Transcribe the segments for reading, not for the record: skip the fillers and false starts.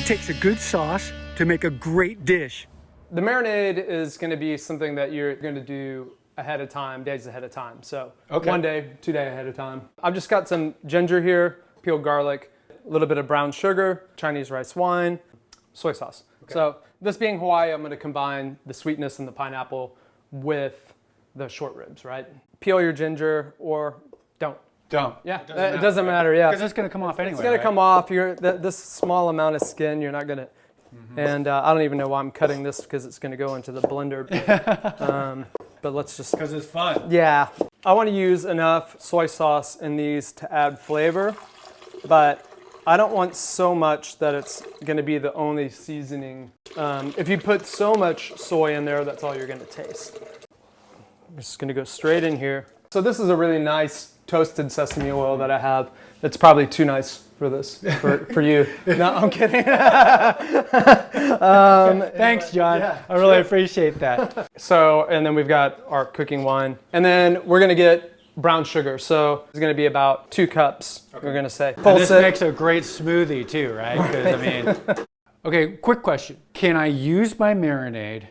It takes a good sauce to make a great dish. The marinade is going to be something that you're going to do ahead of time, days ahead of time. So 1 day, 2 day ahead of time. I've just got some ginger here, peeled garlic, a little bit of brown sugar, Chinese rice wine, soy sauce. So this being Hawaii, I'm going to combine the sweetness and the pineapple with the short ribs, right? Peel your ginger or don't. Don't. Yeah, it doesn't matter, yeah. Because it's going to come off anyway. It's going to come off. This small amount of skin, you're not going to, and I don't even know why I'm cutting this because it's going to go into the blender. But let's just. Because it's fun. Yeah. I want to use enough soy sauce in these to add flavor, but I don't want so much that it's going to be the only seasoning. If you put so much soy in there, that's all you're going to taste. I'm just going to go straight in here. So this is a really nice toasted sesame oil that I have. It's probably too nice for this, for you. No, I'm kidding. Thanks, John. Yeah, I really appreciate that. So, and then we've got our cooking wine. And then we're going to get brown sugar. So it's going to be about 2 cups, we're going to say. And this makes a great smoothie too, right? Because I mean, okay, quick question. Can I use my marinade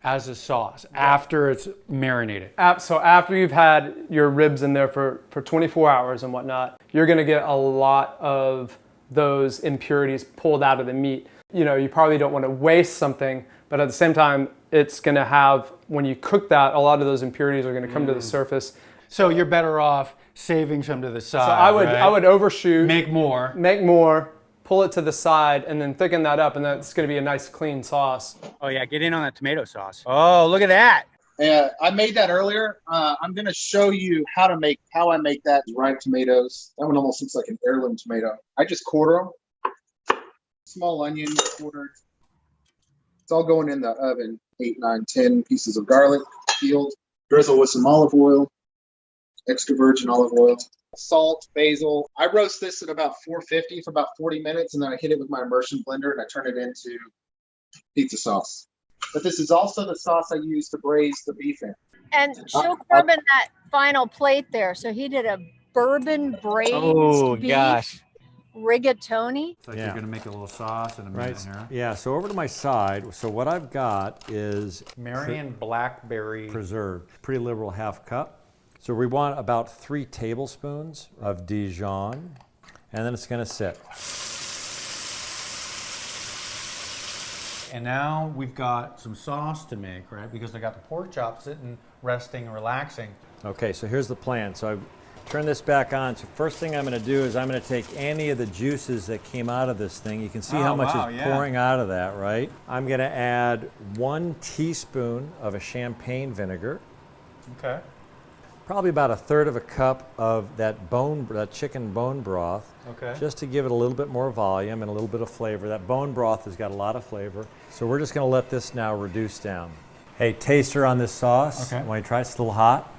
as a sauce after it's marinated? So after you've had your ribs in there for 24 hours and whatnot, you're going to get a lot of those impurities pulled out of the meat. You know, you probably don't want to waste something, but at the same time, it's going to have, when you cook that, a lot of those impurities are going to come to the surface. So you're better off saving some to the side. So I would overshoot. Make more. Pull it to the side, and then thicken that up, and that's going to be a nice clean sauce. Oh yeah, get in on that tomato sauce. Oh, look at that. Yeah, I made that earlier. I'm going to show you how I make that ripe tomatoes. That one almost looks like an heirloom tomato. I just quarter them. Small onion quartered. It's all going in the oven. 8, 9, 10 pieces of garlic peeled. Drizzle with some olive oil, extra virgin olive oil. Salt, basil. I roast this at about 450 for about 40 minutes, and then I hit it with my immersion blender and I turn it into pizza sauce. But this is also the sauce I use to braise the beef in. And show Corbin that final plate there. So he did a bourbon braised beef rigatoni. It's like you're going to make a little sauce in a minute here. Yeah, so over to my side, so what I've got is MARION blackberry preserved, pretty liberal ½ cup. So we want about 3 tablespoons of Dijon, and then it's going to sit. And now we've got some sauce to make, right? Because I got the pork chop sitting, resting, and relaxing. Okay, so here's the plan. So I've turned this back on. So first thing I'm going to do is I'm going to take any of the juices that came out of this thing. You can see how much is pouring out of that, right? I'm going to add 1 teaspoon of a champagne vinegar. Okay. Probably about 1/3 of a cup of that chicken bone broth, just to give it a little bit more volume and a little bit of flavor. That bone broth has got a lot of flavor. So we're just going to let this now reduce down. Hey, taster on this sauce. Okay. Want to try it? It's a little hot.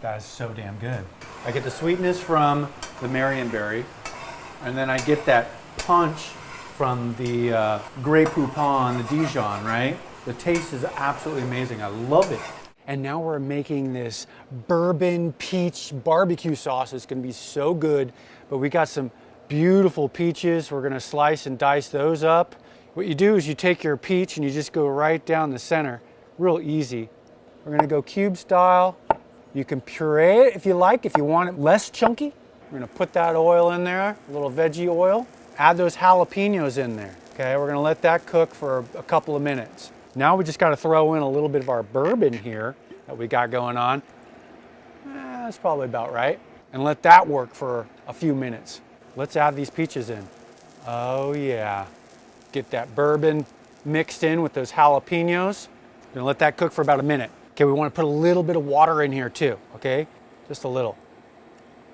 That is so damn good. I get the sweetness from the marionberry, and then I get that punch from the Grey Poupon, the Dijon, right? The taste is absolutely amazing. I love it. And now we're making this bourbon peach barbecue sauce. It's gonna be so good, but we got some beautiful peaches. We're gonna slice and dice those up. What you do is you take your peach and you just go right down the center, real easy. We're gonna go cube style. You can puree it if you like, if you want it less chunky. We're gonna put that oil in there, a little veggie oil. Add those jalapenos in there, okay? We're gonna let that cook for a couple of minutes. Now we just got to throw in a little bit of our bourbon here that we got going on. That's probably about right. And let that work for a few minutes. Let's add these peaches in. Oh yeah. Get that bourbon mixed in with those jalapenos. We're gonna let that cook for about a minute. Okay, we want to put a little bit of water in here too, okay? Just a little,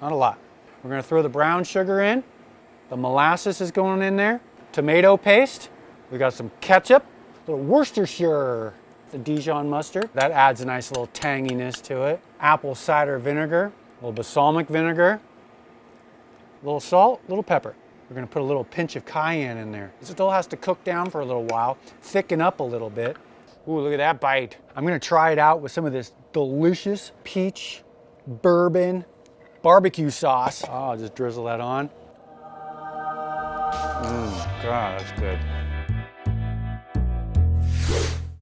not a lot. We're gonna throw the brown sugar in. The molasses is going in there. Tomato paste. We got some ketchup. A little Worcestershire, the Dijon mustard. That adds a nice little tanginess to it. Apple cider vinegar, a little balsamic vinegar, a little salt, a little pepper. We're gonna put a little pinch of cayenne in there. It still has to cook down for a little while, thicken up a little bit. Ooh, look at that bite. I'm gonna try it out with some of this delicious peach bourbon barbecue sauce. Oh, I'll just drizzle that on. God, that's good.